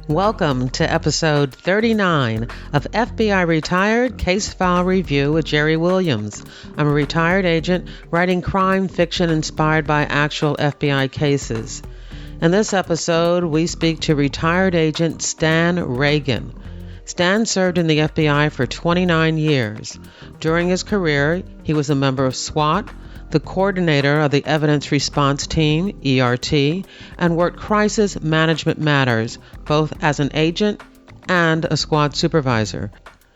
Welcome to episode 39 of FBI Retired Case File Review with Jerry Williams. I'm a retired agent writing crime fiction inspired by actual FBI cases. In this episode, we speak to retired agent Stan Ragen. Stan served in the FBI for 29 years. During his career, he was a member of SWAT, the coordinator of the Evidence Response Team, ERT, and worked crisis management matters, both as an agent and a squad supervisor.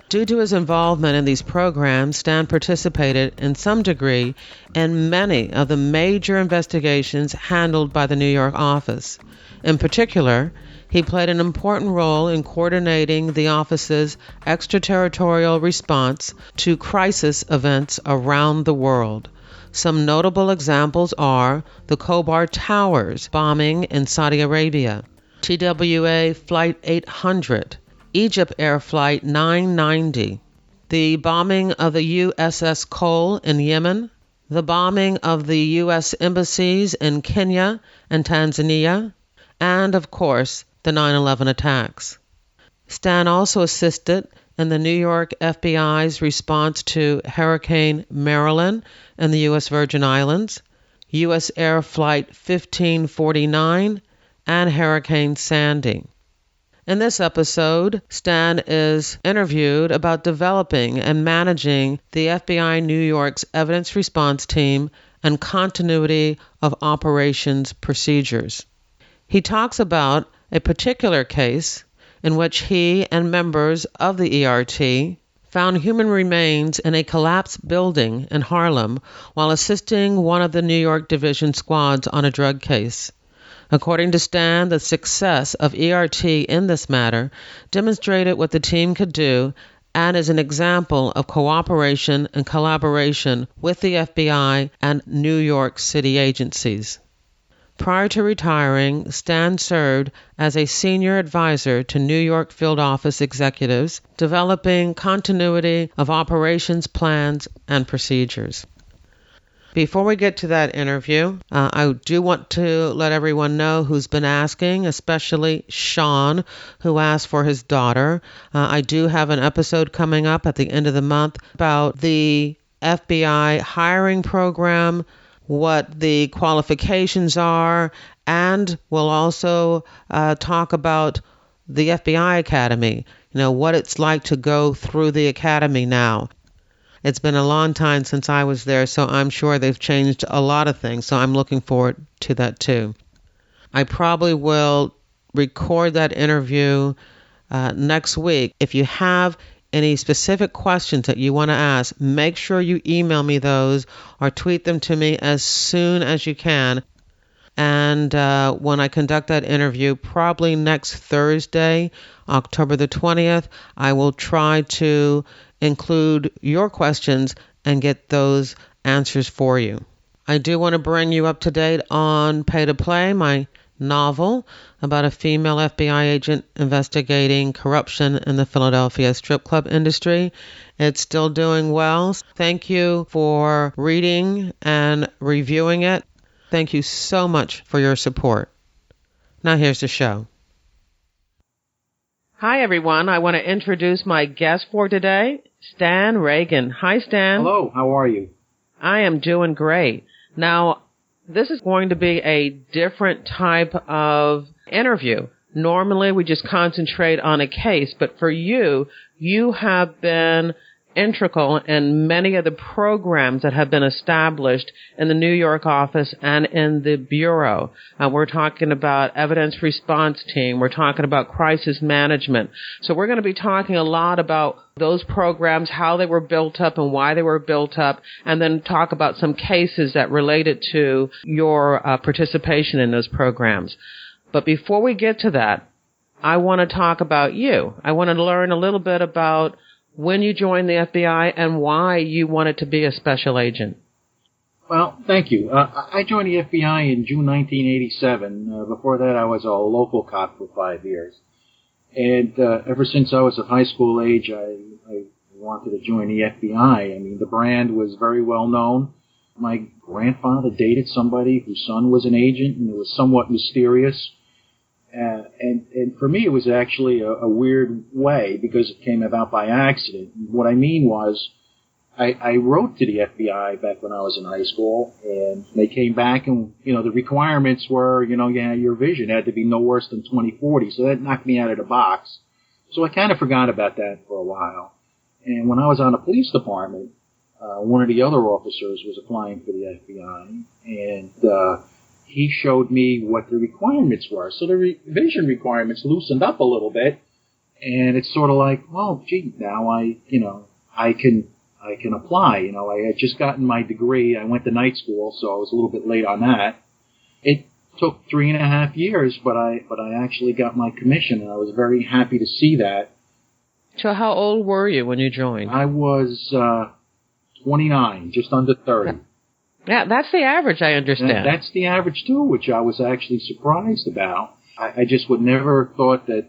Due to his involvement in these programs, Stan participated in some degree in many of the major investigations handled by the New York office. In particular, he played an important role in coordinating the office's extraterritorial response to crisis events around the world. Some notable examples are the El-Khobar Towers bombing in Saudi Arabia, TWA Flight 800, EgyptAir Flight 990, the bombing of the USS Cole in Yemen, the bombing of the U.S. embassies in Kenya and Tanzania, and, of course, the 9/11 attacks. Stan also assisted in the New York FBI's response to Hurricane MARILYN in the U.S. Virgin Islands, USAir Flight 1549, and Hurricane Sandy. In this episode, Stan is interviewed about developing and managing the FBI New York's Evidence Response Team and continuity of operations procedures. He talks about a particular case in which he and members of the ERT found human remains in a collapsed building in Harlem while assisting one of the New York Division squads on a drug case. According to Stan, the success of ERT in this matter demonstrated what the team could do and is an example of cooperation and collaboration with the FBI and New York City agencies. Prior to retiring, Stan served as a senior advisor to New York field office executives, developing continuity of operations plans and procedures. Before we get to that interview, I do want to let everyone know who's been asking, especially Sean, who asked for his daughter. I do have an episode coming up at the end of the month about the FBI hiring program, what the qualifications are, and we'll also talk about the FBI Academy, what it's like to go through the Academy now. It's been a long time since I was there, so I'm sure they've changed a lot of things, so I'm looking forward to that too. I probably will record that interview next week. If you have any specific questions that you want to ask, make sure you email me those or tweet them to me as soon as you can. And when I conduct that interview, probably next Thursday, October the 20th, I will try to include your questions and get those answers for you. I do want to bring you up to date on Pay to Play, my novel about a female FBI agent investigating corruption in the Philadelphia strip club industry. It's still doing well. Thank you for reading and reviewing it. Thank you so much for your support. Now here's the show. Hi everyone, I want to introduce my guest for today, Stan Ragen. Hi Stan. Hello, how are you? I am doing great. Now, this is going to be a different type of interview. Normally, we just concentrate on a case, but for you, you have been integral in many of the programs that have been established in the New York office and in the Bureau. We're talking about evidence response team. We're talking about crisis management. So we're going to be talking a lot about those programs, how they were built up and why they were built up, and then talk about some cases that related to your participation in those programs. But before we get to that, I want to talk about you. I want to learn a little bit about when you joined the FBI and why you wanted to be a special agent. Well, thank you. I joined the FBI in June 1987. Before that, I was a local cop for 5 years. And ever since I was of high school age, I wanted to join the FBI. I mean, the brand was very well known. My grandfather dated somebody whose son was an agent, and it was somewhat mysterious. And for me, it was actually a weird way because it came about by accident. What I mean was, I wrote to the FBI back when I was in high school, and they came back and, the requirements were, your vision had to be no worse than 20/40, so that knocked me out of the box. So I kind of forgot about that for a while. And when I was on the police department, one of the other officers was applying for the FBI, and he showed me what the requirements were. So the vision requirements loosened up a little bit, and it's sort of like, well, gee, now I can apply. I had just gotten my degree. I went to night school, so I was a little bit late on that. It took 3.5 years, but I actually got my commission, and I was very happy to see that. So how old were you when you joined? I was 29, just under 30. Yeah, that's the average, I understand. And that's the average, too, which I was actually surprised about. I just would never thought that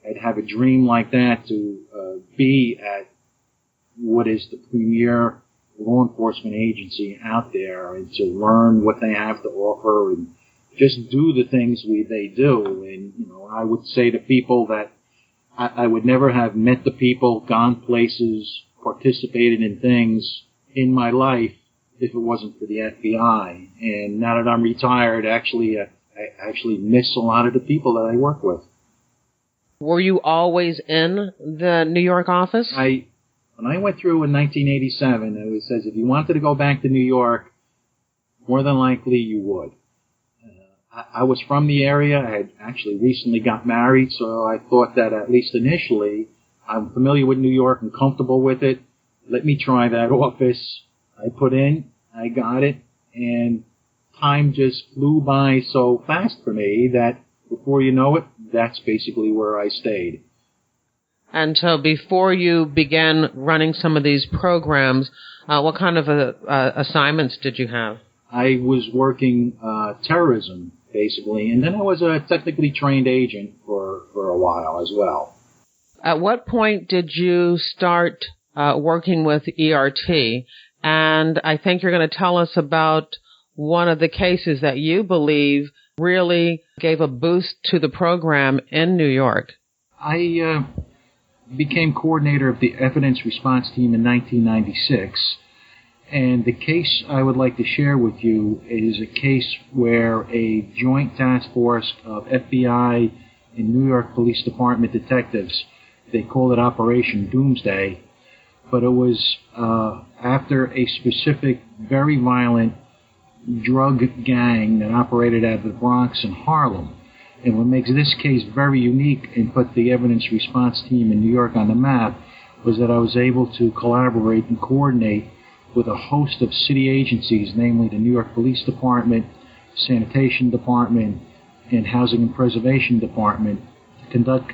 I'd have a dream like that to be at what is the premier law enforcement agency out there, and to learn what they have to offer and just do the things they do. And, I would say to people that I would never have met the people, gone places, participated in things in my life if it wasn't for the FBI. And now that I'm retired, I actually miss a lot of the people that I work with. Were you always in the New York office? When I went through in 1987, it says if you wanted to go back to New York, more than likely you would. I was from the area. I had actually recently got married, so I thought that at least initially, I'm familiar with New York and comfortable with it. Let me try that office. I put in, I got it, and time just flew by so fast for me that before you know it, that's basically where I stayed. And so before you began running some of these programs, what kind of assignments did you have? I was working terrorism, basically, and then I was a technically trained agent for a while as well. At what point did you start working with ERT? And I think you're going to tell us about one of the cases that you believe really gave a boost to the program in New York. I became coordinator of the evidence response team in 1996. And the case I would like to share with you is a case where a joint task force of FBI and New York Police Department detectives, they call it Operation Doomsday, but it was after a specific, very violent drug gang that operated out of the Bronx and Harlem. And what makes this case very unique and put the evidence response team in New York on the map was that I was able to collaborate and coordinate with a host of city agencies, namely the New York Police Department, Sanitation Department, and Housing and Preservation Department, to conduct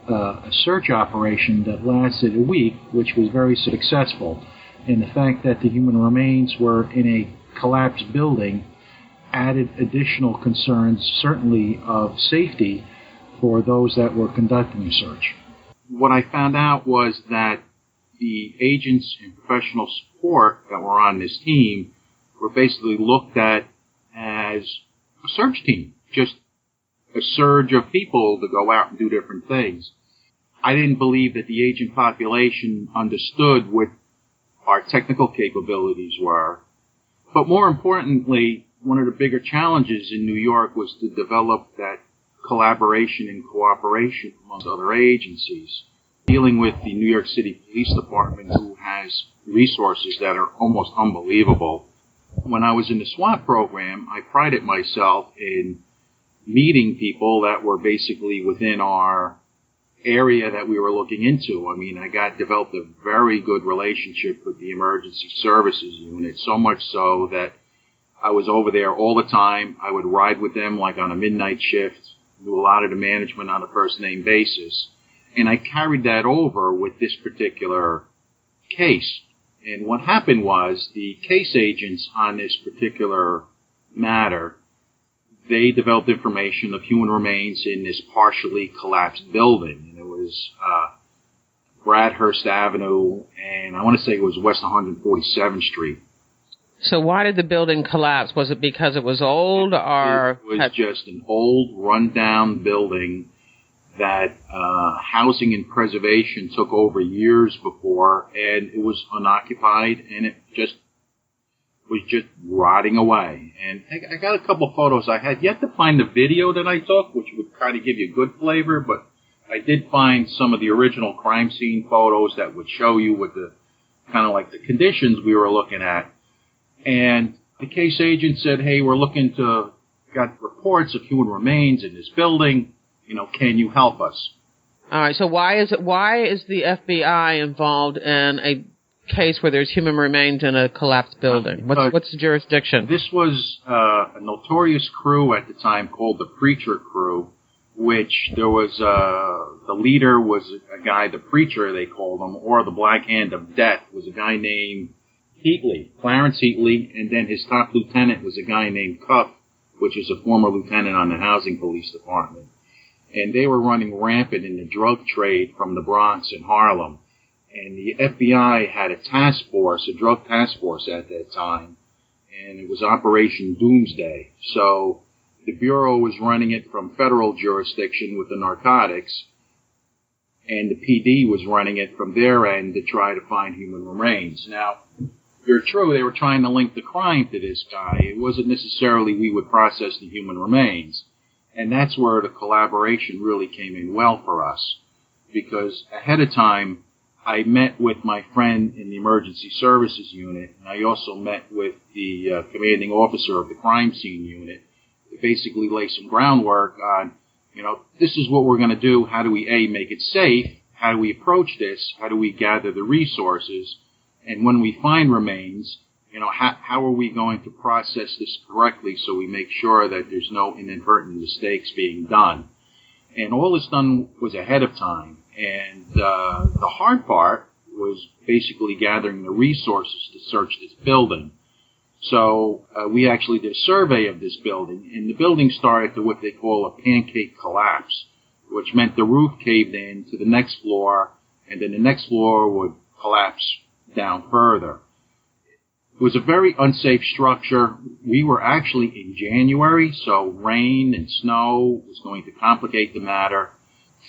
a search operation that lasted a week, which was very successful. And the fact that the human remains were in a collapsed building added additional concerns, certainly of safety, for those that were conducting the search. What I found out was that the agents and professional support that were on this team were basically looked at as a search team, just a surge of people to go out and do different things. I didn't believe that the agent population understood what our technical capabilities were. But more importantly, one of the bigger challenges in New York was to develop that collaboration and cooperation among other agencies. Dealing with the New York City Police Department, who has resources that are almost unbelievable. When I was in the SWAT program, I prided myself in meeting people that were basically within our area that we were looking into. I mean, developed a very good relationship with the emergency services unit, so much so that I was over there all the time. I would ride with them like on a midnight shift, do a lot of the management on a first-name basis. And I carried that over with this particular case. And what happened was the case agents on this particular matter, they developed information of human remains in this partially collapsed building. And it was Bradhurst Avenue, and I want to say it was West 147th Street. So why did the building collapse? Was it because it was old, or... It was just an old, run-down building that housing and preservation took over years before, and it was unoccupied, and it was just rotting away. And I got a couple photos. I had yet to find the video that I took, which would kind of give you a good flavor, but I did find some of the original crime scene photos that would show you what the kind of like the conditions we were looking at. And the case agent said, hey, got reports of human remains in this building. Can you help us? All right. So why is the FBI involved in a case where there's human remains in a collapsed building? What's the jurisdiction? This was a notorious crew at the time called the Preacher Crew, which there was the leader was a guy, the Preacher they called him, or the Black Hand of Death was a guy named Heatley, Clarence Heatley, and then his top lieutenant was a guy named Cuff, which is a former lieutenant on the Housing Police Department. And they were running rampant in the drug trade from the Bronx and Harlem. And the FBI had a drug task force at that time, and it was Operation Doomsday. So the Bureau was running it from federal jurisdiction with the narcotics, and the PD was running it from their end to try to find human remains. Now, you're true, they were trying to link the crime to this guy. It wasn't necessarily we would process the human remains. And that's where the collaboration really came in well for us, because ahead of time, I met with my friend in the emergency services unit, and I also met with the commanding officer of the crime scene unit to basically lay some groundwork on, this is what we're going to do. How do we, A, make it safe? How do we approach this? How do we gather the resources? And when we find remains, how are we going to process this correctly so we make sure that there's no inadvertent mistakes being done? And all this done was ahead of time. And the hard part was basically gathering the resources to search this building. So we actually did a survey of this building, and the building started to what they call a pancake collapse, which meant the roof caved in to the next floor, and then the next floor would collapse down further. It was a very unsafe structure. We were actually in January, so rain and snow was going to complicate the matter.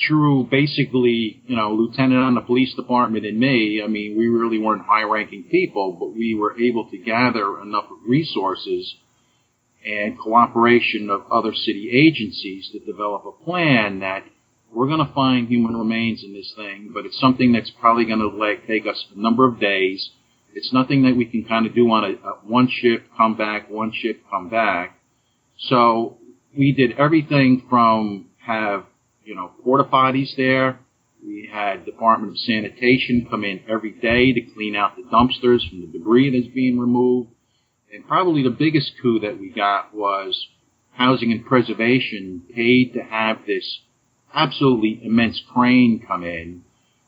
Through basically, lieutenant on the police department and me, we really weren't high-ranking people, but we were able to gather enough resources and cooperation of other city agencies to develop a plan that we're going to find human remains in this thing, but it's something that's probably going to take us a number of days. It's nothing that we can kind of do on a one shift, come back, one shift, come back. So we did everything from have porta potties there. We had Department of Sanitation come in every day to clean out the dumpsters from the debris that's being removed. And probably the biggest coup that we got was Housing and Preservation paid to have this absolutely immense crane come in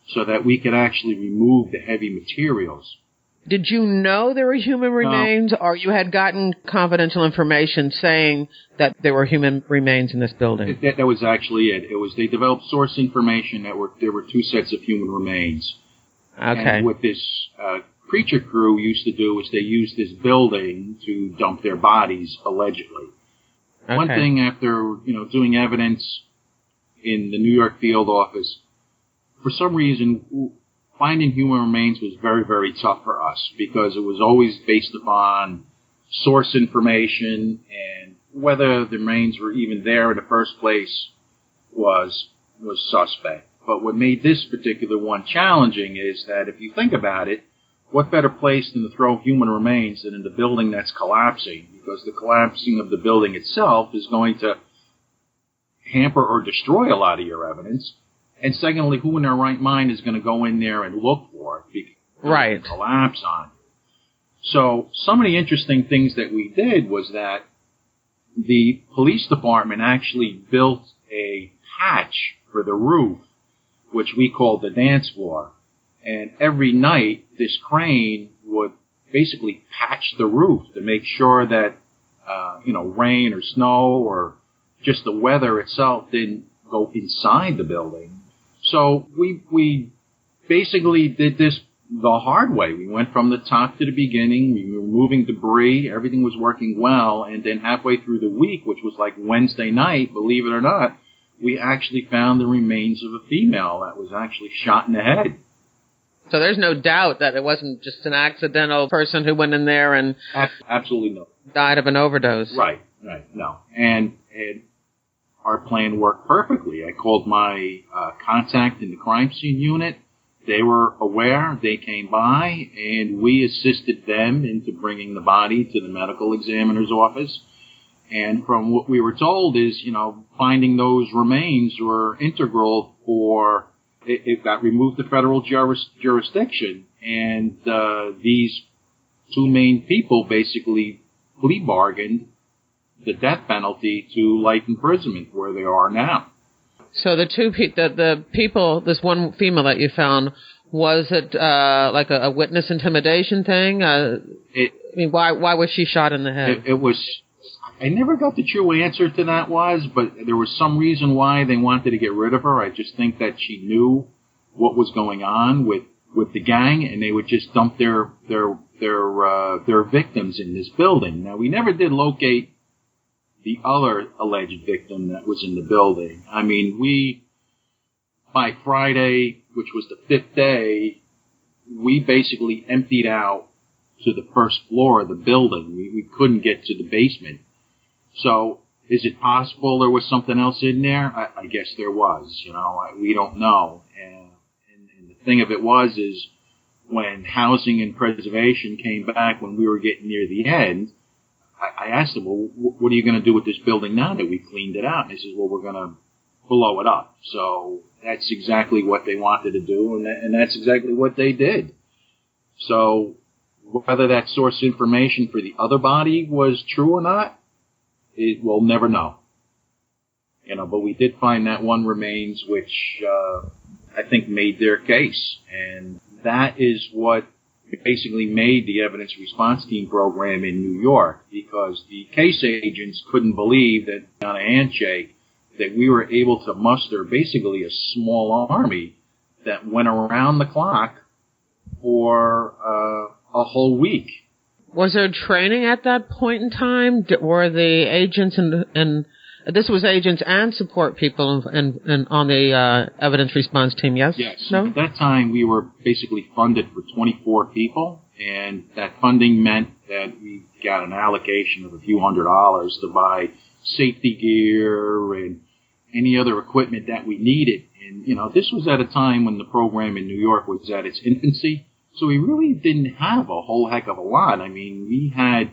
so that we could actually remove the heavy materials. Did you know there were human remains, or you had gotten confidential information saying that there were human remains in this building? That was actually it. They developed source information that there were two sets of human remains. Okay. And what this Preacher Crew used to do is they used this building to dump their bodies, allegedly. Okay. One thing after, doing evidence in the New York field office, for some reason, finding human remains was very, very tough for us because it was always based upon source information, and whether the remains were even there in the first place was suspect. But what made this particular one challenging is that if you think about it, what better place than to throw human remains than in the building that's collapsing? Because the collapsing of the building itself is going to hamper or destroy a lot of your evidence. And secondly, who in their right mind is going to go in there and look for it because it collapse on you? So some of the interesting things that we did was that the police department actually built a hatch for the roof, which we called the dance floor. And every night, this crane would basically patch the roof to make sure that, rain or snow or just the weather itself didn't go inside the building. So we basically did this the hard way. We went from the top to the beginning. We were moving debris. Everything was working well. And then halfway through the week, which was like Wednesday night, believe it or not, we actually found the remains of a female that was actually shot in the head. So there's no doubt that it wasn't just an accidental person who went in there and absolutely no died of an overdose. Right, no. And our plan worked perfectly. I called my contact in the crime scene unit. They were aware. They came by, and we assisted them into bringing the body to the medical examiner's office. And from what we were told is, finding those remains were integral for it got removed to federal jurisdiction. And these two main people basically plea bargained the death penalty to life imprisonment where they are now. So the the people, this one female that you found, was it like a witness intimidation thing? Why was she shot in the head? It was. I never got the true answer to that but there was some reason why they wanted to get rid of her. I just think that she knew what was going on with the gang, and they would just dump their victims in this building. Now, we never did locate the other alleged victim that was in the building. I mean, by Friday, which was the fifth day, we basically emptied out to the first floor of the building. We couldn't get to the basement. So, is it possible there was something else in there? I guess there was, we don't know. And the thing of it is when housing and preservation came back when we were getting near the end, I asked them, well, what are you going to do with this building now that we cleaned it out? And they said, well, we're going to blow it up. So that's exactly what they wanted to do, and that's exactly what they did. So whether that source information for the other body was true or not, we'll never know. But we did find that one remains, which I think made their case. And that is what basically made the evidence response team program in New York, because the case agents couldn't believe that on a handshake that we were able to muster basically a small army that went around the clock for a whole week. Was there training at that point in time? Were the agents and this was agents and support people and on the evidence response team, yes? Yes. No? At that time, we were basically funded for 24 people, and that funding meant that we got an allocation of a few $100s to buy safety gear and any other equipment that we needed. And, this was at a time when the program in New York was at its infancy, so we really didn't have a whole heck of a lot. I mean, we had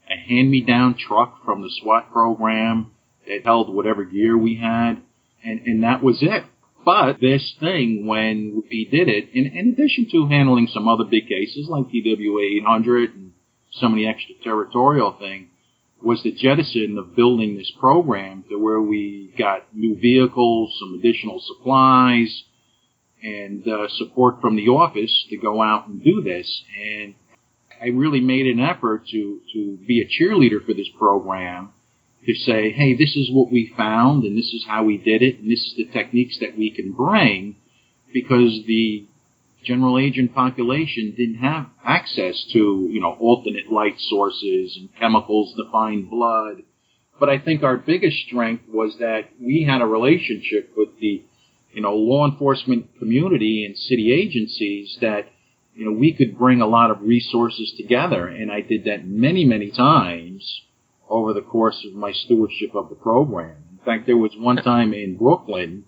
a hand-me-down truck from the SWAT program. It held whatever gear we had, and that was it. But this thing, when we did it, in addition to handling some other big cases like TWA 800 and some of the extraterritorial thing, was the jettison of building this program to where we got new vehicles, some additional supplies, and support from the office to go out and do this. And I really made an effort to be a cheerleader for this program, to say, hey, this is what we found, and this is how we did it, and this is the techniques that we can bring, because the general agent population didn't have access to, alternate light sources and chemicals to find blood. But I think our biggest strength was that we had a relationship with the, law enforcement community and city agencies that, we could bring a lot of resources together, and I did that many, many times over the course of my stewardship of the program. In fact, there was one time in Brooklyn,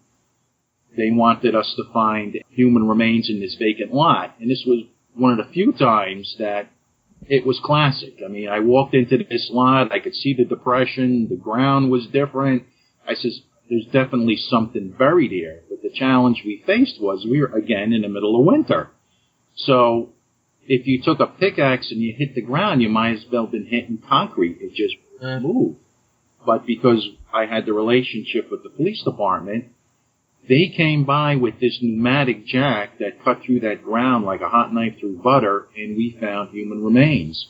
they wanted us to find human remains in this vacant lot. And this was one of the few times that it was classic. I mean, I walked into this lot, I could see the depression, the ground was different. I says, there's definitely something buried here. But the challenge we faced was we were, again, in the middle of winter. So if you took a pickaxe and you hit the ground, you might as well have been hitting concrete. It just moved. But because I had the relationship with the police department, they came by with this pneumatic jack that cut through that ground like a hot knife through butter, and we found human remains.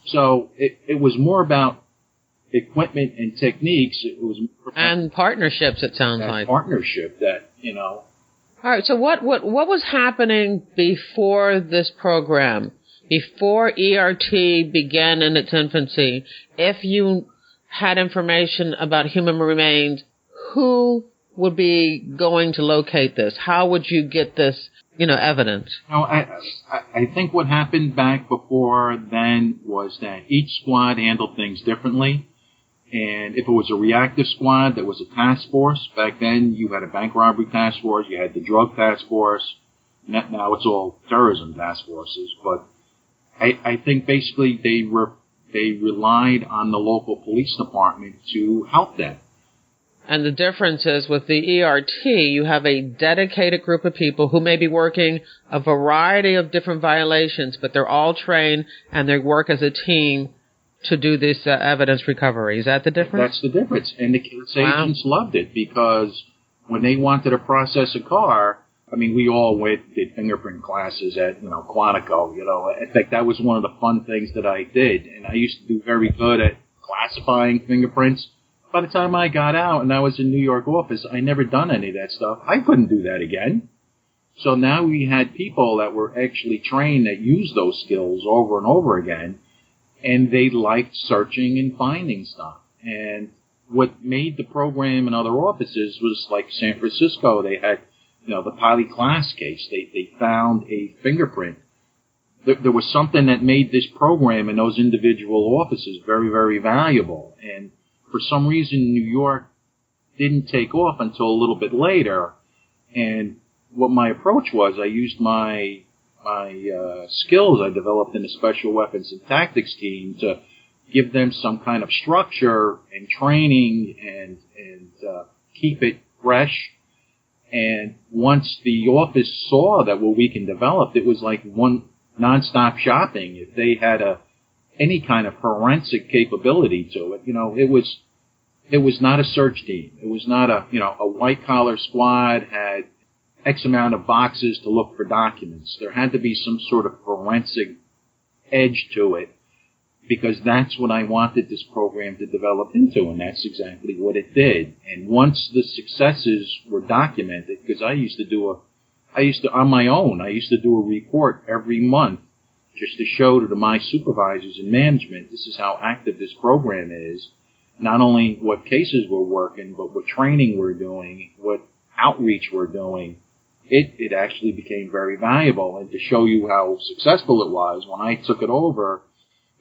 So it was more about equipment and techniques. It was and partnerships, it sounds like. Partnership that, All right, so what was happening before this program, before ERT began in its infancy? If you had information about human remains, who would be going to locate this? How would you get this, evidence? I think what happened back before then was that each squad handled things differently. And if it was a reactive squad that was a task force, back then you had a bank robbery task force, you had the drug task force. Now it's all terrorism task forces. But I think basically they relied on the local police department to help them. And the difference is with the ERT, you have a dedicated group of people who may be working a variety of different violations, but they're all trained and they work as a team to do this evidence recovery. Is that the difference? That's the difference. And the case agents loved it because when they wanted to process a car, we all did fingerprint classes at, Quantico, In fact, that was one of the fun things that I did. And I used to do very good at classifying fingerprints. By the time I got out and I was in New York office, I never done any of that stuff. I couldn't do that again. So now we had people that were actually trained that used those skills over and over again. And they liked searching and finding stuff. And what made the program in other offices was like San Francisco. They had, the Polly Class case. They found a fingerprint. There was something that made this program in those individual offices very, very valuable. And for some reason, New York didn't take off until a little bit later. And what my approach was, I used my skills I developed in the Special Weapons and Tactics team to give them some kind of structure and training and keep it fresh. And once the office saw that what we can develop, it was like one nonstop shopping. If they had any kind of forensic capability to it, it was not a search team. It was not a white collar squad had X amount of boxes to look for documents. There had to be some sort of forensic edge to it because that's what I wanted this program to develop into, and that's exactly what it did. And once the successes were documented, because I used to do on my own, I used to do a report every month just to show to my supervisors and management, this is how active this program is. Not only what cases we're working, but what training we're doing, what outreach we're doing. It actually became very valuable. And to show you how successful it was, when I took it over,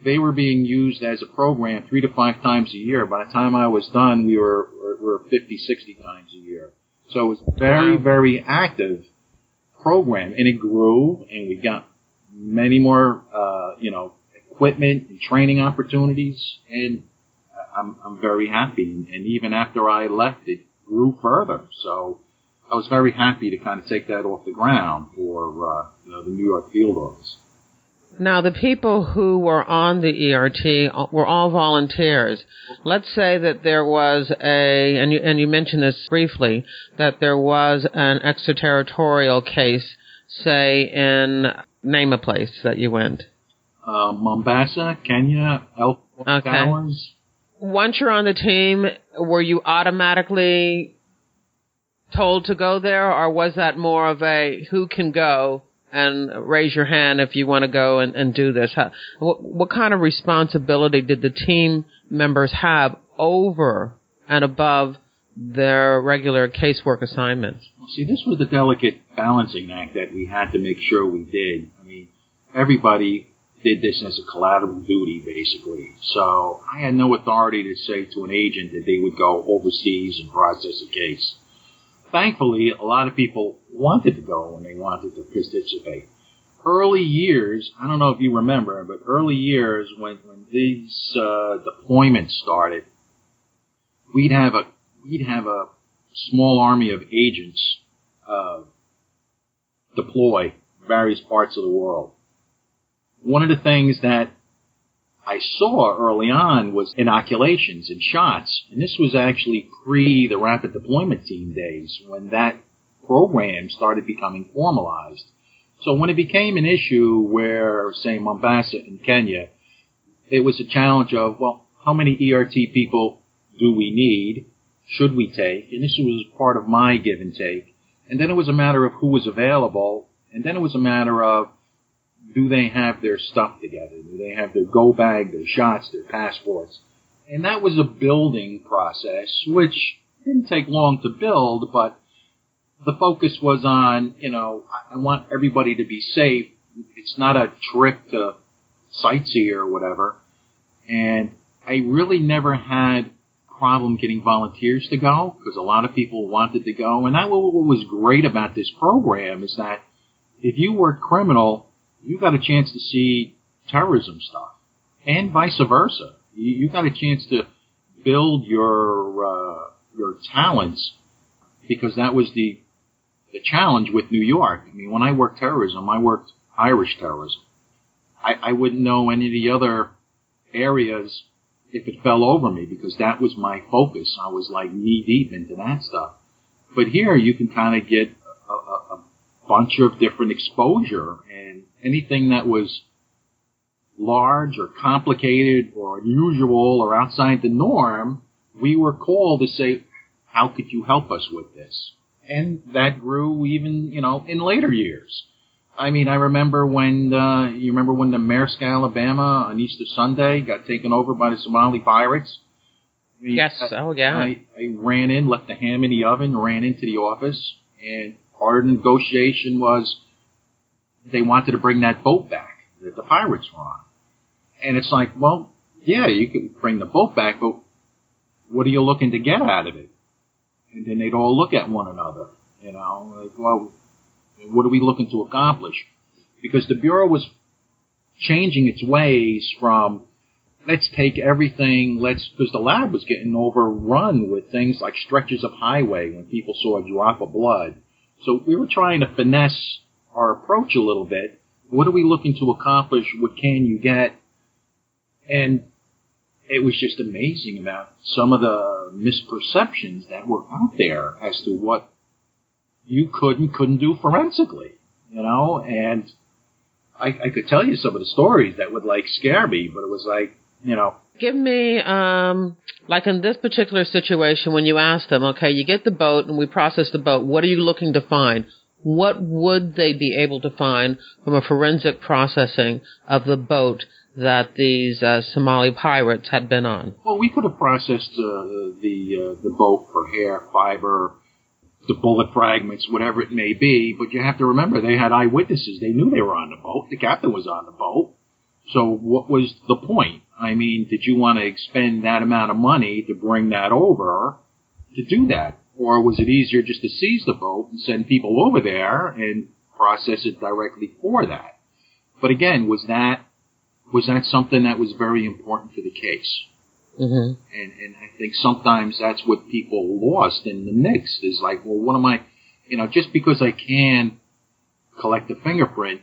they were being used as a program 3 to 5 times a year. By the time I was done, we were 50, 60 times a year. So it was a very, very active program. And it grew, and we got many more, equipment and training opportunities. And I'm very happy. And even after I left, it grew further. So I was very happy to kind of take that off the ground for the New York field office. Now, the people who were on the ERT were all volunteers. Let's say that there was and you mentioned this briefly, that there was an extraterritorial case, say name a place that you went. Mombasa, Kenya, El-Khobar Towers. Once you're on the team, were you automatically told to go there, or was that more of a who can go and raise your hand if you want to go and do this? What kind of responsibility did the team members have over and above their regular casework assignments? See, this was the delicate balancing act that we had to make sure we did. Everybody did this as a collateral duty, basically. So I had no authority to say to an agent that they would go overseas and process a case. Thankfully, a lot of people wanted to go and they wanted to participate. Early years, I don't know if you remember, but early years when these deployments started, we'd have a small army of agents deploy various parts of the world. One of the things that I saw early on was inoculations and shots. And this was actually pre the Rapid Deployment Team days when that program started becoming formalized. So when it became an issue where, say, Mombasa in Kenya, it was a challenge of, well, how many ERT people do we need? Should we take? And this was part of my give and take. And then it was a matter of who was available. And then it was a matter of, do they have their stuff together? Do they have their go bag, their shots, their passports? And that was a building process, which didn't take long to build, but the focus was on, I want everybody to be safe. It's not a trip to sightsee or whatever. And I really never had problem getting volunteers to go, because a lot of people wanted to go. And that what was great about this program is that if you were criminal, you got a chance to see terrorism stuff, and vice versa. You got a chance to build your talents, because that was the challenge with New York. I mean, when I worked terrorism, I worked Irish terrorism. I wouldn't know any of the other areas if it fell over me, because that was my focus. I was like knee deep into that stuff. But here you can kind of get a bunch of different exposure, and anything that was large or complicated or unusual or outside the norm, we were called to say, how could you help us with this? And that grew even, in later years. I mean, I remember when, when the Maersk, Alabama on Easter Sunday got taken over by the Somali pirates? Yes, oh yeah. I ran in, left the ham in the oven, ran into the office, and part of the negotiation was they wanted to bring that boat back that the pirates were on. And it's like, well, yeah, you can bring the boat back, but what are you looking to get out of it? And then they'd all look at one another, like, well, what are we looking to accomplish? Because the Bureau was changing its ways from, let's take everything, because the lab was getting overrun with things like stretches of highway when people saw a drop of blood. So we were trying to finesse our approach a little bit. What are we looking to accomplish? What can you get? And it was just amazing about some of the misperceptions that were out there as to what you couldn't do forensically, and I could tell you some of the stories that would scare me, but it was Give me, like in this particular situation, when you ask them, okay, you get the boat and we process the boat, what are you looking to find? What would they be able to find from a forensic processing of the boat that these Somali pirates had been on? Well, we could have processed the boat for hair, fiber, the bullet fragments, whatever it may be, but you have to remember they had eyewitnesses. They knew they were on the boat. The captain was on the boat. So what was the point? I mean, did you want to expend that amount of money to bring that over to do that? Or was it easier just to seize the boat and send people over there and process it directly for that? But again, was that something that was very important for the case? Mm-hmm. And I think sometimes that's what people lost in the mix is like, well, what am I, just because I can collect a fingerprint,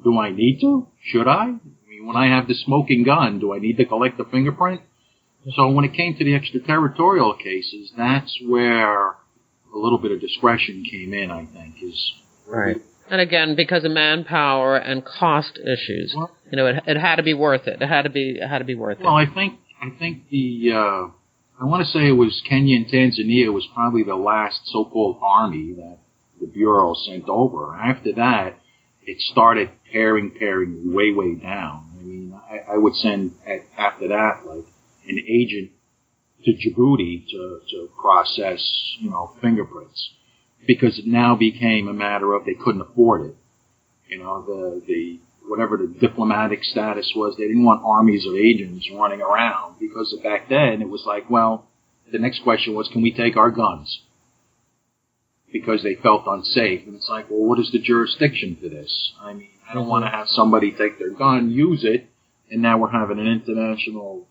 do I need to? Should I? I mean, when I have the smoking gun, do I need to collect a fingerprint? So when it came to the extraterritorial cases, that's where a little bit of discretion came in, I think, is right. And again, because of manpower and cost issues, well, it had to be worth it. It had to be worth it. Well, I think I want to say it was Kenya and Tanzania was probably the last so-called army that the Bureau sent over. After that, it started paring way down. I mean, I would send after that an agent to Djibouti to process, fingerprints, because it now became a matter of they couldn't afford it. The whatever the diplomatic status was, they didn't want armies of agents running around, because back then it was like, well, the next question was, can we take our guns? Because they felt unsafe. And it's like, well, what is the jurisdiction for this? I mean, I don't want to have somebody take their gun, use it, and now we're having an international,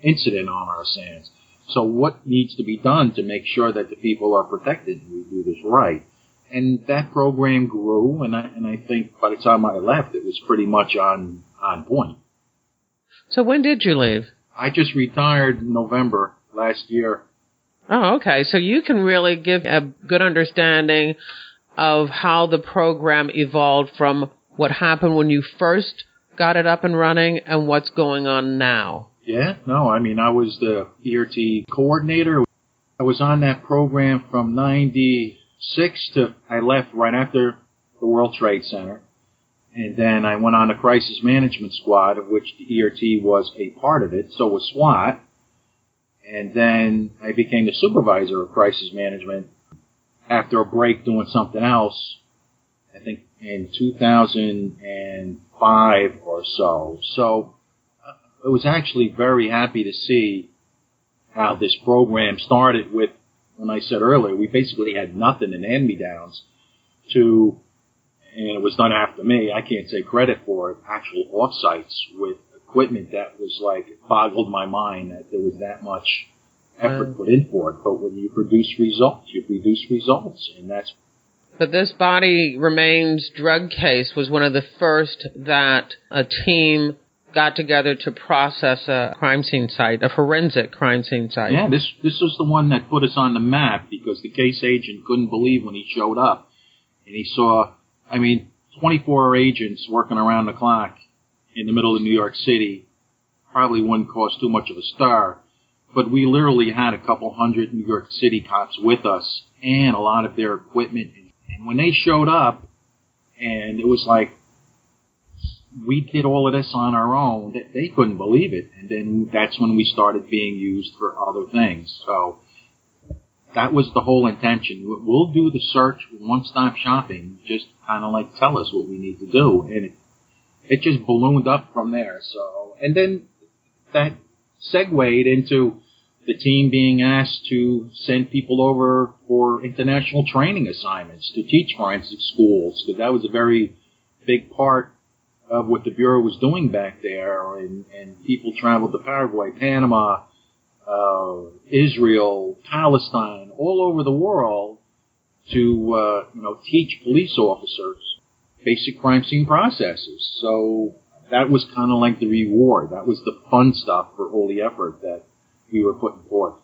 incident on our hands. So what needs to be done to make sure that the people are protected and we do this right? And that program grew, and I think by the time I left, it was pretty much on point. So when did you leave? I just retired in November last year. Oh, okay. So you can really give a good understanding of how the program evolved from what happened when you first got it up and running and what's going on now. Yeah, no, I mean, I was the ERT coordinator. I was on that program from 96 I left right after the World Trade Center, and then I went on a crisis management squad, of which the ERT was a part of it, so was SWAT, and then I became the supervisor of crisis management after a break doing something else, I think in 2005 or so. So I was actually very happy to see how this program started with, when I said earlier, we basically had nothing in hand-me-downs to, and it was done after me, I can't take credit for it, actual offsites with equipment that was like, it boggled my mind that there was that much effort put in for it. But when you produce results, and that's... But this body remains drug case was one of the first that a team got together to process a crime scene site, a forensic crime scene site. Yeah, this was the one that put us on the map, because the case agent couldn't believe when he showed up and he saw, 24 agents working around the clock in the middle of New York City. Probably wouldn't cause too much of a stir, but we literally had a couple hundred New York City cops with us and a lot of their equipment. And when they showed up, and it was like, we did all of this on our own, they couldn't believe it. And then that's when we started being used for other things. So that was the whole intention. We'll do the search, one-stop shopping, just kind of like tell us what we need to do. And it just ballooned up from there. So, and then that segued into the team being asked to send people over for international training assignments to teach forensic schools, because that was a very big part of what the Bureau was doing back there, and people traveled to Paraguay, Panama, Israel, Palestine, all over the world to, teach police officers basic crime scene processes. So that was kind of like the reward. That was the fun stuff for all the effort that we were putting forth.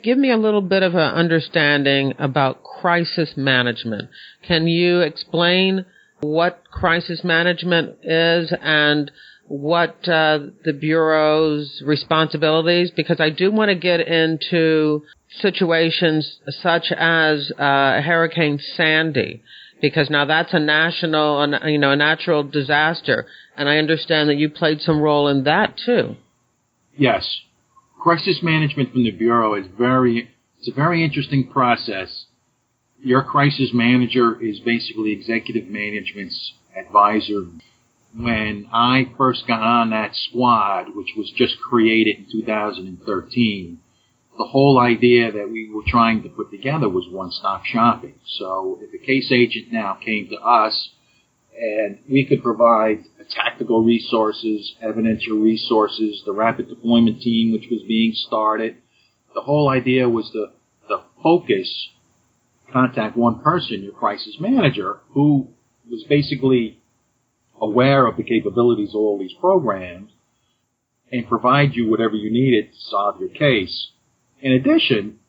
Give me a little bit of an understanding about crisis management. Can you explain what crisis management is and what the Bureau's responsibilities? Because I do want to get into situations such as Hurricane Sandy, because now that's a national, a natural disaster, and I understand that you played some role in that too. Yes. Crisis management from the Bureau is it's a very interesting process. Your crisis manager is basically executive management's advisor. When I first got on that squad, which was just created in 2013, the whole idea that we were trying to put together was one-stop shopping. So if a case agent now came to us and we could provide tactical resources, evidential resources, the rapid deployment team, which was being started, the whole idea was the focus, contact one person, your crisis manager, who was basically aware of the capabilities of all these programs and provide you whatever you needed to solve your case. In addition,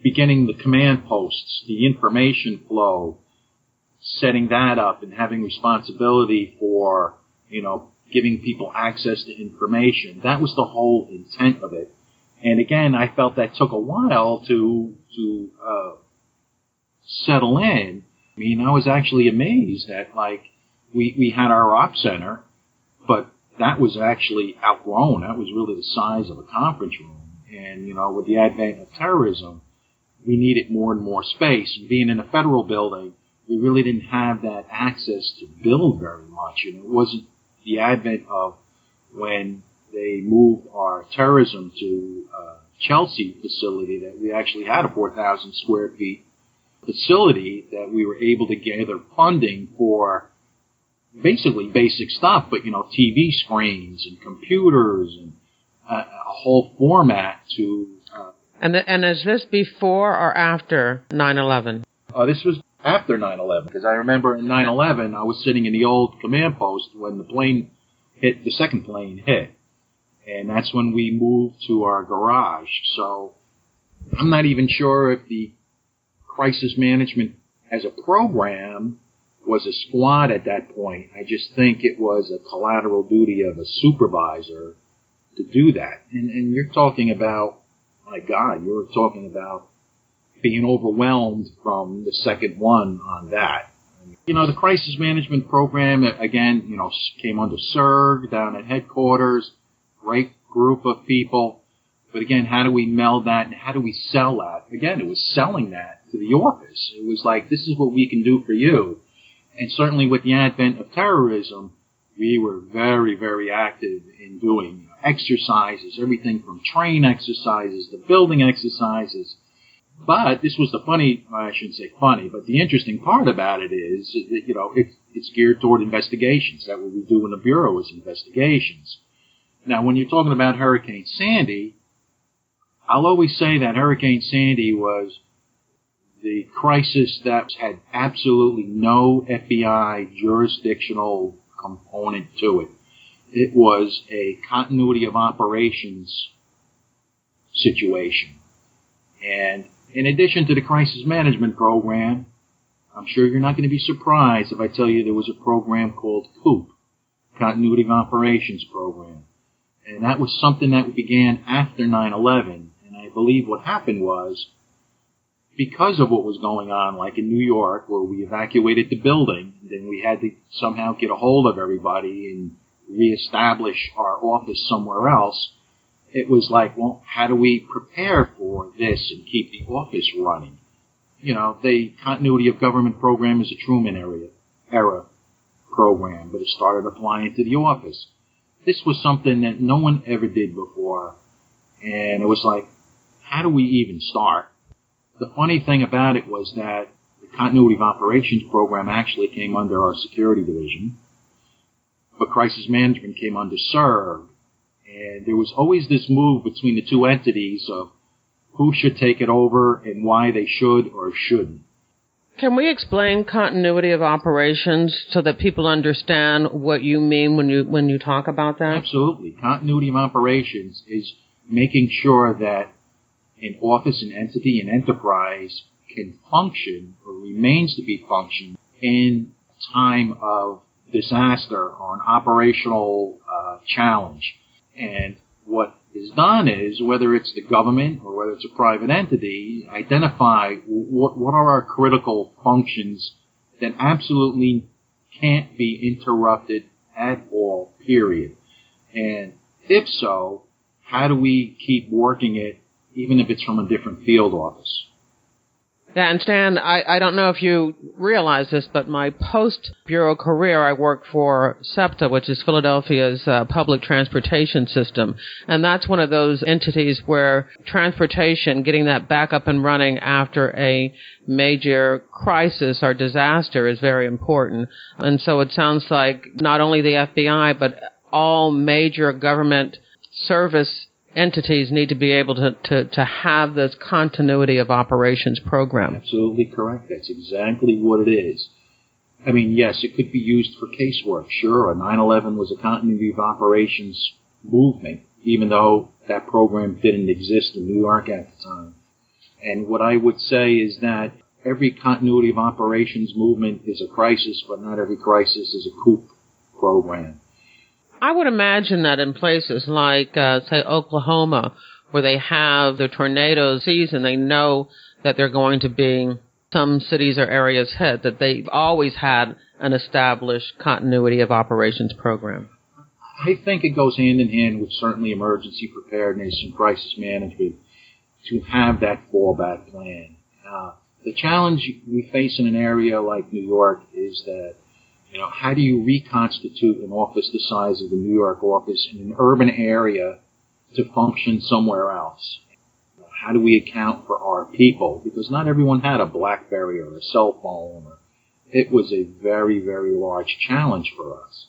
beginning the command posts, the information flow, setting that up and having responsibility for, giving people access to information. That was the whole intent of it. And again, I felt that took a while to settle in. I was actually amazed that, we had our op center, but that was actually outgrown. That was really the size of a conference room. And, with the advent of terrorism, we needed more and more space. And being in a federal building, we really didn't have that access to build very much. And it wasn't the advent of when they moved our terrorism to Chelsea facility that we actually had a 4,000 square feet facility that we were able to gather funding for basically basic stuff, but, TV screens and computers and a whole format to... And is this before or after 9/11? This was after 9/11, because I remember in 9/11 I was sitting in the old command post when the second plane hit. And that's when we moved to our garage. So I'm not even sure if the crisis management as a program was a squad at that point. I just think it was a collateral duty of a supervisor to do that. And you're talking about, my God, you're talking about being overwhelmed from the second one on that. The crisis management program, again, came under SIRG down at headquarters, great group of people. But again, how do we meld that and how do we sell that? Again, it was selling that to the office. It was like, this is what we can do for you. And certainly with the advent of terrorism, we were very, very active in doing exercises, everything from train exercises to building exercises. But this was I shouldn't say funny, but the interesting part about it is that, it's geared toward investigations. That what we do in the Bureau is investigations. Now, when you're talking about Hurricane Sandy, I'll always say that Hurricane Sandy was the crisis that had absolutely no FBI jurisdictional component to it. It was a continuity of operations situation. And in addition to the crisis management program, I'm sure you're not going to be surprised if I tell you there was a program called COOP, Continuity of Operations Program. And that was something that began after 9/11. And I believe what happened was, because of what was going on, like in New York, where we evacuated the building, then we had to somehow get a hold of everybody and reestablish our office somewhere else. It was like, well, how do we prepare for this and keep the office running? The continuity of government program is a Truman era program, but it started applying to the office. This was something that no one ever did before, and it was like, how do we even start? The funny thing about it was that the continuity of operations program actually came under our security division, but crisis management came under SIRG. And there was always this move between the two entities of who should take it over and why they should or shouldn't. Can we explain continuity of operations so that people understand what you mean when you talk about that? Absolutely. Continuity of operations is making sure that an office, an entity, an enterprise can function or remains to be functioning in time of disaster or an operational challenge. And what is done is, whether it's the government or whether it's a private entity, identify what are our critical functions that absolutely can't be interrupted at all, period. And if so, how do we keep working it even if it's from a different field office? Yeah, and Stan, I don't know if you realize this, but my post-bureau career, I worked for SEPTA, which is Philadelphia's public transportation system. And that's one of those entities where transportation, getting that back up and running after a major crisis or disaster is very important. And so it sounds like not only the FBI, but all major government service entities need to be able to have this continuity of operations program. Absolutely correct. That's exactly what it is. I mean, yes, it could be used for casework. Sure, 9/11 was a continuity of operations movement, even though that program didn't exist in New York at the time. And what I would say is that every continuity of operations movement is a crisis, but not every crisis is a COOP program. I would imagine that in places like, say, Oklahoma, where they have the tornado season, they know that they're going to be some cities or areas hit, that they've always had an established continuity of operations program. I think it goes hand in hand with certainly emergency preparedness and crisis management to have that fallback plan. The challenge we face in an area like New York is that, how do you reconstitute an office the size of the New York office in an urban area to function somewhere else? How do we account for our people? Because not everyone had a BlackBerry or a cell phone. It was a very, very large challenge for us.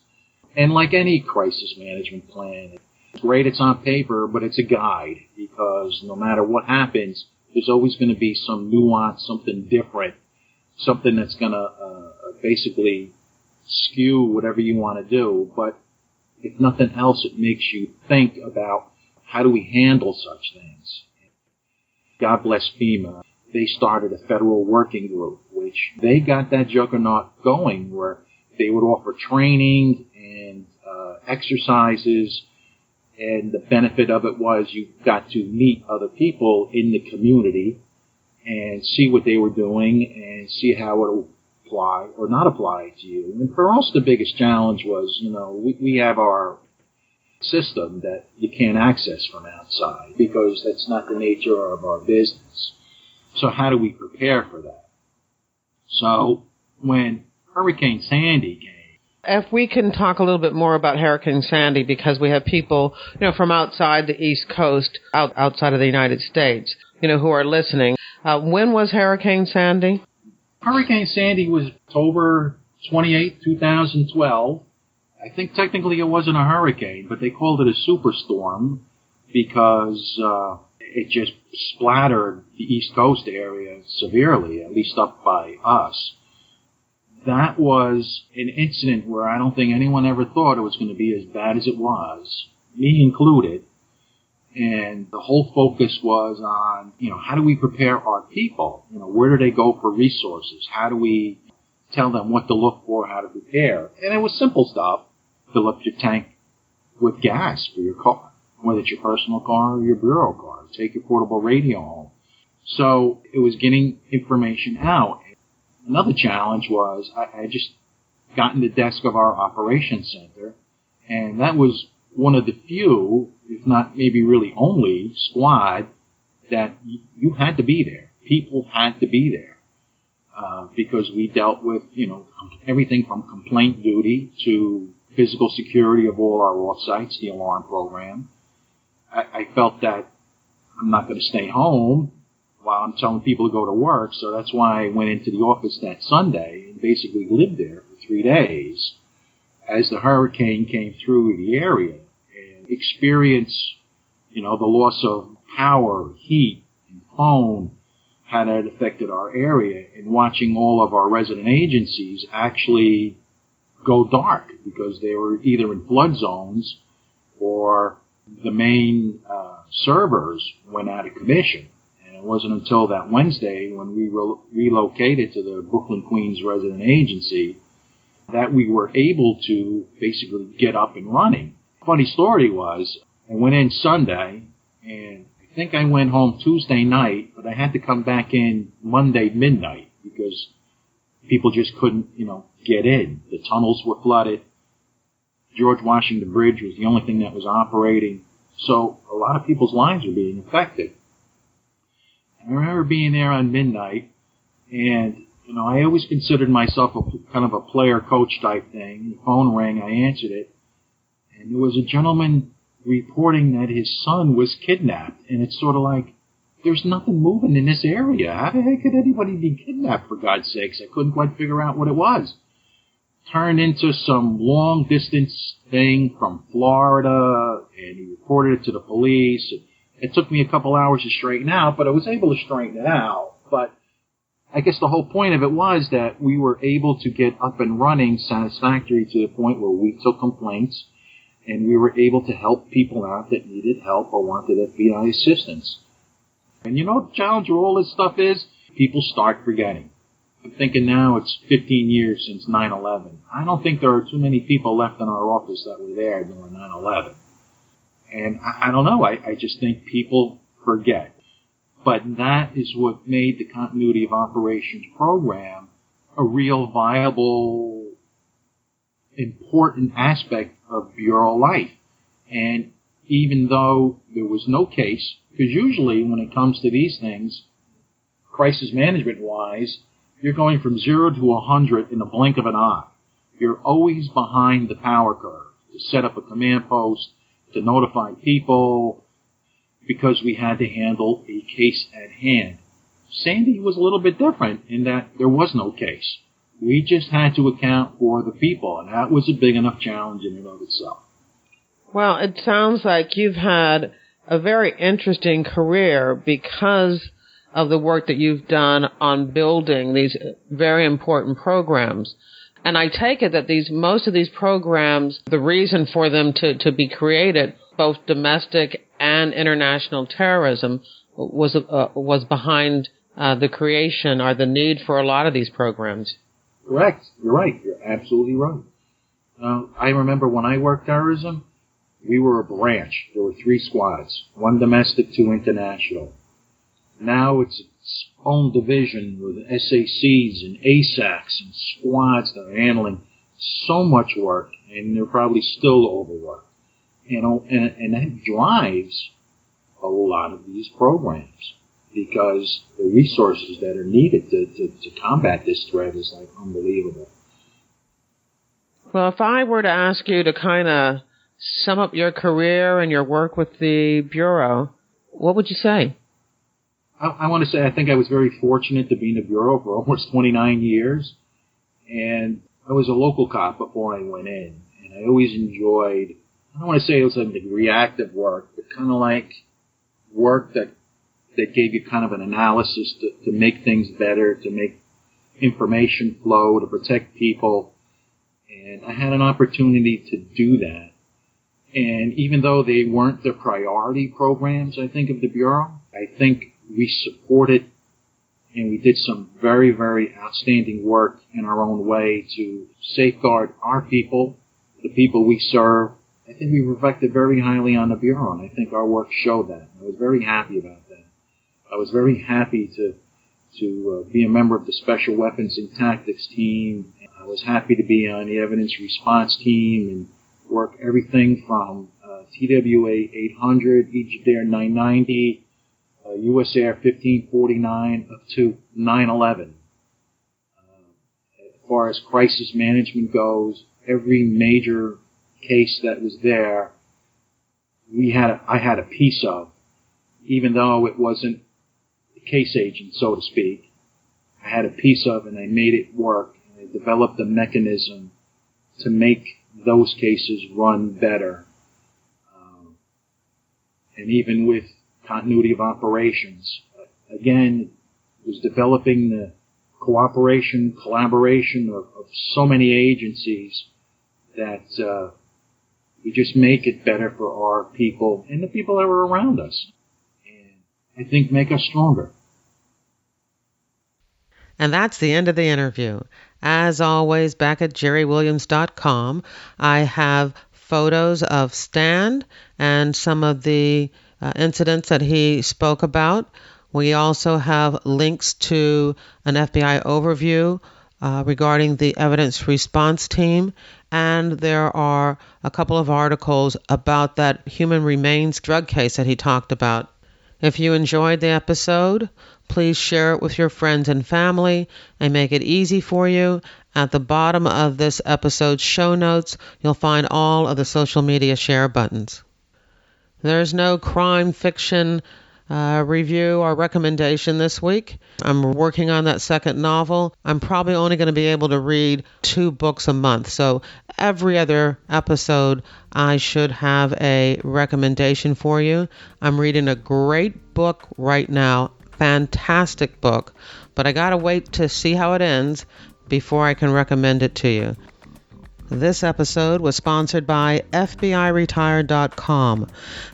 And like any crisis management plan, it's great it's on paper, but it's a guide, because no matter what happens, there's always going to be some nuance, something different, something that's going to basically skew whatever you want to do. But if nothing else, it makes you think about how do we handle such things. God bless FEMA. They started a federal working group, which they got that juggernaut going, where they would offer training and exercises, and the benefit of it was you got to meet other people in the community, and and see what they were doing and see how it will apply or not apply to you. And for us, the biggest challenge was, we have our system that you can't access from outside because that's not the nature of our business. So how do we prepare for that? So when Hurricane Sandy came, if we can talk a little bit more about Hurricane Sandy, because we have people, from outside the East Coast, outside of the United States, who are listening. When was Hurricane Sandy? Hurricane Sandy was October 28, 2012. I think technically it wasn't a hurricane, but they called it a superstorm because it just splattered the East Coast area severely, at least up by us. That was an incident where I don't think anyone ever thought it was going to be as bad as it was, me included. And the whole focus was on, how do we prepare our people? Where do they go for resources? How do we tell them what to look for, how to prepare? And it was simple stuff. Fill up your tank with gas for your car, whether it's your personal car or your bureau car. Take your portable radio home. So it was getting information out. Another challenge was I just got in the desk of our operations center, and that was one of the few, if not maybe really only, squad that you had to be there. People had to be there because we dealt with, everything from complaint duty to physical security of all our off sites, the alarm program. I felt that I'm not going to stay home while I'm telling people to go to work, so that's why I went into the office that Sunday and basically lived there for 3 days as the hurricane came through the area and experienced, the loss of power, heat, and phone, how that affected our area, and watching all of our resident agencies actually go dark because they were either in flood zones or the main servers went out of commission. It wasn't until that Wednesday when we relocated to the Brooklyn, Queens resident agency that we were able to basically get up and running. Funny story was, I went in Sunday, and I think I went home Tuesday night, but I had to come back in Monday midnight because people just couldn't, get in. The tunnels were flooded. George Washington Bridge was the only thing that was operating. So a lot of people's lives were being affected. I remember being there on midnight, and, I always considered myself kind of a player-coach type thing. The phone rang, I answered it, and there was a gentleman reporting that his son was kidnapped, and it's sort of like, there's nothing moving in this area. How the heck could anybody be kidnapped, for God's sakes? I couldn't quite figure out what it was. Turned into some long-distance thing from Florida, and he reported it to the police. It took me a couple hours to straighten out, but I was able to straighten it out. But I guess the whole point of it was that we were able to get up and running satisfactory to the point where we took complaints, and we were able to help people out that needed help or wanted FBI assistance. And the challenge with all this stuff is people start forgetting. I'm thinking now it's 15 years since 9/11. I don't think there are too many people left in our office that were there during 9/11. And I don't know, I just think people forget. But that is what made the Continuity of Operations program a real viable, important aspect of Bureau life. And even though there was no case, because usually when it comes to these things, crisis management-wise, you're going from 0 to 100 in the blink of an eye. You're always behind the power curve to set up a command post, to notify people, because we had to handle a case at hand. Sandy was a little bit different in that there was no case. We just had to account for the people, and that was a big enough challenge in and of itself. Well, it sounds like you've had a very interesting career because of the work that you've done on building these very important programs. And I take it that most of these programs, the reason for them to be created, both domestic and international terrorism, was behind the creation or the need for a lot of these programs. Correct. You're right. You're absolutely right. I remember when I worked terrorism, we were a branch. There were 3 squads, 1 domestic, 2 international. Now it's own division with SACs and ASACs and squads that are handling so much work, and they're probably still overworked. And that drives a lot of these programs, because the resources that are needed to combat this threat is like unbelievable. Well, if I were to ask you to kind of sum up your career and your work with the Bureau, what would you say? I want to say I think I was very fortunate to be in the Bureau for almost 29 years. And I was a local cop before I went in. And I always enjoyed, I don't want to say it was like reactive work, but kind of like work that gave you kind of an analysis to make things better, to make information flow, to protect people. And I had an opportunity to do that. And even though they weren't the priority programs, I think, of the Bureau, I think we supported and we did some very, very outstanding work in our own way to safeguard our people, the people we serve. I think we reflected very highly on the Bureau, and I think our work showed that. I was very happy about that. I was very happy to be a member of the Special Weapons and Tactics team. I was happy to be on the Evidence Response team and work everything from TWA 800, EgyptAir 990, USAir 1549 up to 9/11. As far as crisis management goes, every major case that was there, I had a piece of, even though it wasn't the case agent, so to speak. I had a piece of, and I made it work, and I developed a mechanism to make those cases run better. And even with continuity of operations, again, it was developing the cooperation, collaboration of so many agencies that we just make it better for our people and the people that were around us. And I think make us stronger. And that's the end of the interview. As always, back at jerrywilliams.com, I have photos of Stan and some of the incidents that he spoke about. We also have links to an FBI overview regarding the evidence response team, and there are a couple of articles about that human remains drug case that he talked about. If you enjoyed the episode, please share it with your friends and family and make it easy for you. At the bottom of this episode's show notes, you'll find all of the social media share buttons. There's no crime fiction review or recommendation this week. I'm working on that second novel. I'm probably only going to be able to read 2 books a month. So every other episode, I should have a recommendation for you. I'm reading a great book right now. Fantastic book. But I got to wait to see how it ends before I can recommend it to you. This episode was sponsored by FBIRetired.com,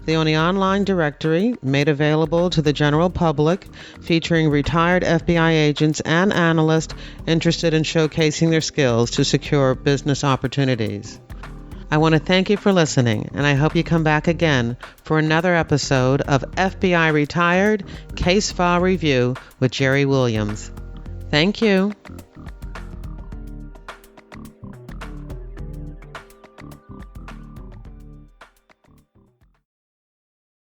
the only online directory made available to the general public featuring retired FBI agents and analysts interested in showcasing their skills to secure business opportunities. I want to thank you for listening, and I hope you come back again for another episode of FBI Retired Case File Review with Jerry Williams. Thank you.